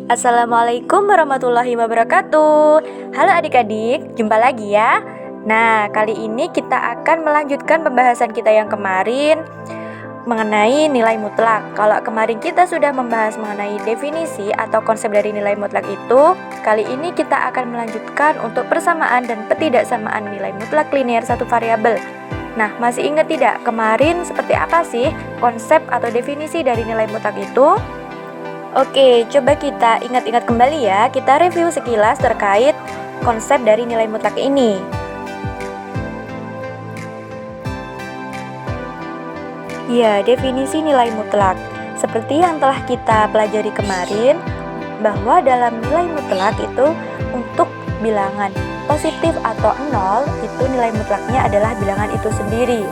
Assalamualaikum warahmatullahi wabarakatuh. Halo adik-adik, jumpa lagi ya. Nah, kali ini kita akan melanjutkan pembahasan kita yang kemarin mengenai nilai mutlak. Kalau kemarin kita sudah membahas mengenai definisi atau konsep dari nilai mutlak itu, kali ini kita akan melanjutkan untuk persamaan dan ketidaksamaan nilai mutlak linear satu variabel. Nah, masih ingat tidak kemarin seperti apa sih konsep atau definisi dari nilai mutlak itu? Oke, coba kita ingat-ingat kembali ya. Kita review sekilas terkait konsep dari nilai mutlak ini. Ya, definisi nilai mutlak. Seperti yang telah kita pelajari kemarin, bahwa dalam nilai mutlak itu untuk bilangan positif atau 0, itu nilai mutlaknya adalah bilangan itu sendiri.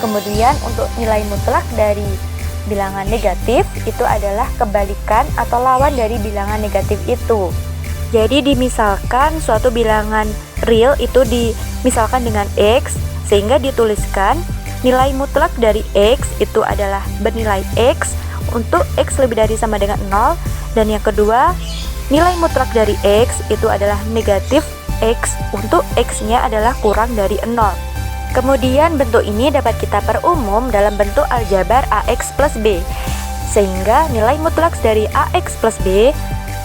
Kemudian untuk nilai mutlak dari bilangan negatif itu adalah kebalikan atau lawan dari bilangan negatif itu. Jadi dimisalkan suatu bilangan real itu dimisalkan dengan X, sehingga dituliskan nilai mutlak dari X itu adalah bernilai X untuk X lebih dari sama dengan 0. Dan yang kedua, nilai mutlak dari X itu adalah negatif X untuk X-nya adalah kurang dari 0. Kemudian bentuk ini dapat kita perumum dalam bentuk aljabar AX plus B, sehingga nilai mutlak dari AX plus B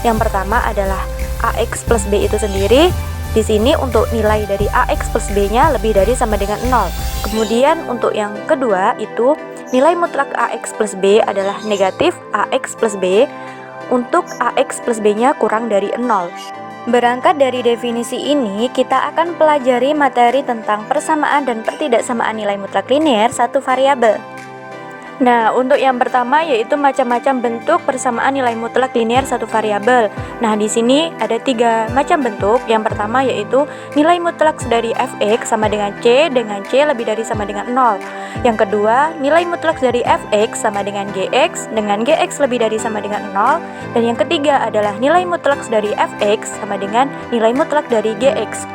yang pertama adalah AX plus B itu sendiri. Di sini untuk nilai dari AX plus B-nya lebih dari sama dengan 0. Kemudian untuk yang kedua itu nilai mutlak AX plus B adalah negatif AX plus B untuk AX plus B-nya kurang dari 0. Berangkat dari definisi ini, kita akan pelajari materi tentang persamaan dan pertidaksamaan nilai mutlak linear satu variabel. Nah, untuk yang pertama yaitu macam-macam bentuk persamaan nilai mutlak linear satu variabel. Nah, di sini ada 3 macam bentuk. Yang pertama yaitu nilai mutlak dari fx sama dengan c lebih dari sama dengan 0. Yang kedua, nilai mutlak dari fx sama dengan gx lebih dari sama dengan 0. Dan yang ketiga adalah nilai mutlak dari fx sama dengan nilai mutlak dari gx.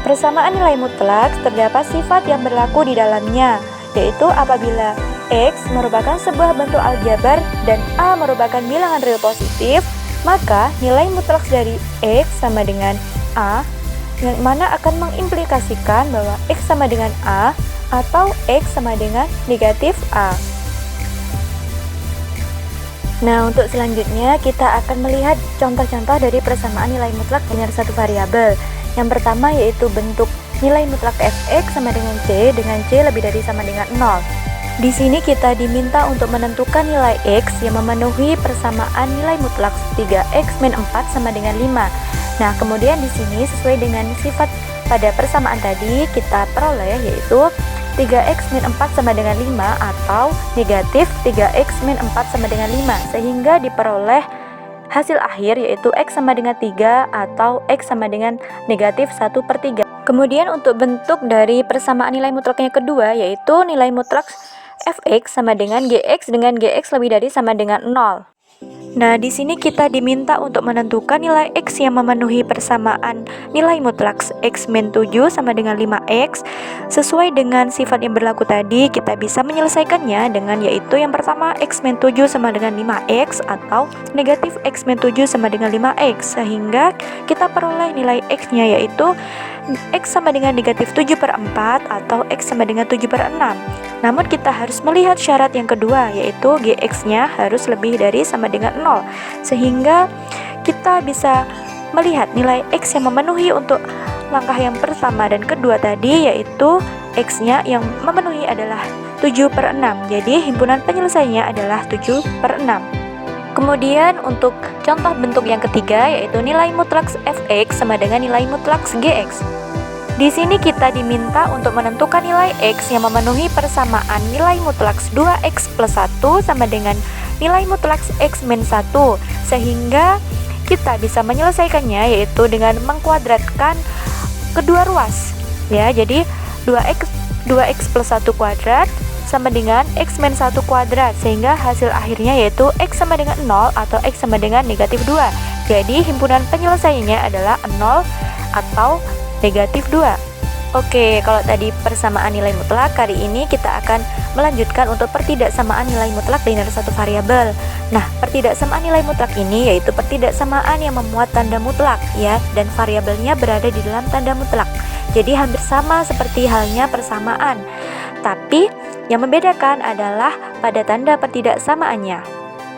Persamaan nilai mutlak terdapat sifat yang berlaku di dalamnya, yaitu apabila X merupakan sebuah bentuk aljabar dan A merupakan bilangan real positif, maka nilai mutlak dari X sama dengan A, yang mana akan mengimplikasikan bahwa X sama dengan A atau X sama dengan negatif A. Nah, untuk selanjutnya kita akan melihat contoh-contoh dari persamaan nilai mutlak linear satu variabel. Yang pertama yaitu bentuk nilai mutlak fx sama dengan c lebih dari sama dengan 0. Di sini kita diminta untuk menentukan nilai x yang memenuhi persamaan nilai mutlak 3x min 4 sama dengan 5. Nah, kemudian di sini sesuai dengan sifat pada persamaan tadi kita peroleh yaitu 3x min 4 sama dengan 5 atau negatif 3x min 4 sama dengan 5, sehingga diperoleh hasil akhir yaitu X sama dengan 3 atau X sama dengan negatif 1/3. Kemudian untuk bentuk dari persamaan nilai mutlaknya kedua yaitu nilai mutlak fx sama dengan gx lebih dari sama dengan 0. Nah, di sini kita diminta untuk menentukan nilai X yang memenuhi persamaan nilai mutlak X min 7 sama dengan 5X. Sesuai dengan sifat yang berlaku tadi, kita bisa menyelesaikannya dengan yaitu yang pertama X min 7 sama dengan 5X atau negatif X min 7 sama dengan 5X, sehingga kita peroleh nilai X-nya yaitu X sama dengan negatif 7/4 atau X sama dengan 7/6. Namun kita harus melihat syarat yang kedua yaitu Gx-nya harus lebih dari sama dengan 0, sehingga kita bisa melihat nilai X yang memenuhi untuk langkah yang pertama dan kedua tadi yaitu X-nya yang memenuhi adalah 7/6. Jadi himpunan penyelesaiannya adalah 7/6. Kemudian untuk contoh bentuk yang ketiga yaitu nilai mutlak fx sama dengan nilai mutlak gx. Di sini kita diminta untuk menentukan nilai X yang memenuhi persamaan nilai mutlak 2X plus 1 sama dengan nilai mutlak X min 1, sehingga kita bisa menyelesaikannya yaitu dengan mengkuadratkan kedua ruas. Ya, jadi 2X plus 1 kuadrat sama dengan X min 1 kuadrat, sehingga hasil akhirnya yaitu X sama dengan 0 atau X sama dengan negatif 2. Jadi himpunan penyelesaiannya adalah 0 atau negatif 2. Oke, kalau tadi persamaan nilai mutlak, kali ini kita akan melanjutkan untuk pertidaksamaan nilai mutlak linear satu variabel. Nah, pertidaksamaan nilai mutlak ini yaitu pertidaksamaan yang memuat tanda mutlak ya, dan variabelnya berada di dalam tanda mutlak. Jadi hampir sama seperti halnya persamaan. Tapi yang membedakan adalah pada tanda pertidaksamaannya.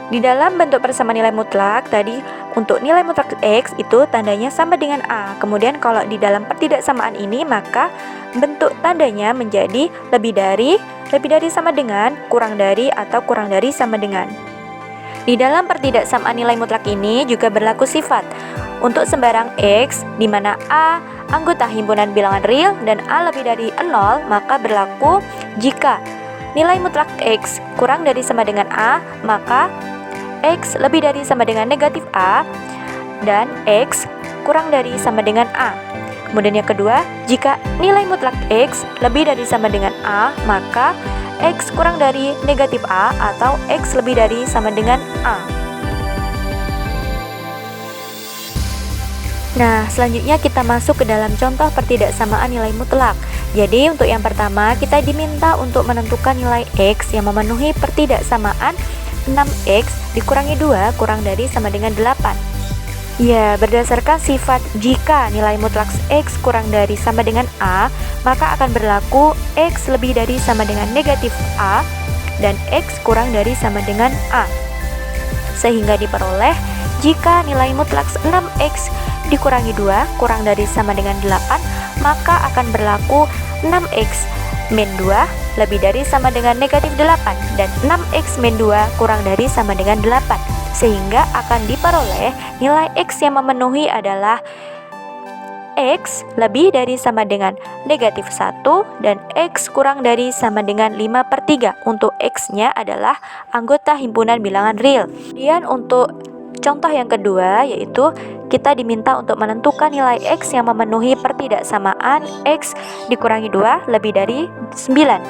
Di dalam bentuk persamaan nilai mutlak tadi, untuk nilai mutlak X itu tandanya sama dengan A. Kemudian kalau di dalam pertidaksamaan ini maka bentuk tandanya menjadi lebih dari sama dengan, kurang dari, atau kurang dari sama dengan. Di dalam pertidaksamaan nilai mutlak ini juga berlaku sifat untuk sembarang X di mana A anggota himpunan bilangan real dan A lebih dari 0, maka berlaku jika nilai mutlak X kurang dari sama dengan A, maka X lebih dari sama dengan negatif A, dan X kurang dari sama dengan A. Kemudian yang kedua, jika nilai mutlak X lebih dari sama dengan A, maka X kurang dari negatif A atau X lebih dari sama dengan A. Nah, selanjutnya kita masuk ke dalam contoh pertidaksamaan nilai mutlak. Jadi untuk yang pertama, kita diminta untuk menentukan nilai X yang memenuhi pertidaksamaan 6X dikurangi 2 kurang dari sama dengan 8. Ya, berdasarkan sifat jika nilai mutlak X kurang dari sama dengan A, maka akan berlaku X lebih dari sama dengan negatif A dan X kurang dari sama dengan A. Sehingga diperoleh jika nilai mutlak 6X dikurangi 2 kurang dari sama dengan 8, maka akan berlaku 6X min 2 lebih dari sama dengan negatif 8 dan 6X min 2 kurang dari sama dengan 8, sehingga akan diperoleh nilai X yang memenuhi adalah X lebih dari sama dengan negatif 1 dan X kurang dari sama dengan 5/3 untuk X-nya adalah anggota himpunan bilangan real. Kemudian untuk contoh yang kedua yaitu kita diminta untuk menentukan nilai X yang memenuhi pertidaksamaan X dikurangi 2 lebih dari 9.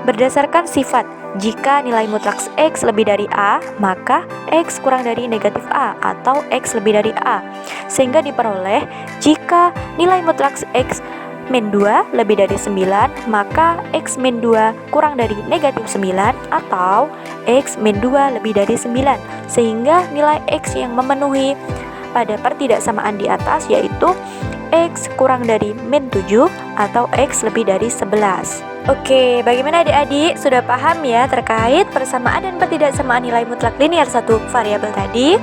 Berdasarkan sifat jika nilai mutlak X lebih dari A, maka X kurang dari negatif A atau X lebih dari A. Sehingga diperoleh jika nilai mutlak X min 2 lebih dari 9, maka X min 2 kurang dari negatif 9 atau X min 2 lebih dari 9. Sehingga nilai X yang memenuhi pada pertidaksamaan di atas yaitu X kurang dari min 7 atau X lebih dari 11. Oke, bagaimana adik-adik? Sudah paham ya terkait persamaan dan pertidaksamaan nilai mutlak linear satu variabel tadi?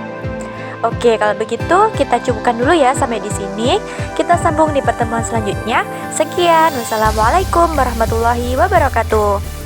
Oke, kalau begitu kita cukupkan dulu ya sampai di sini. Kita sambung di pertemuan selanjutnya. Sekian, wassalamualaikum warahmatullahi wabarakatuh.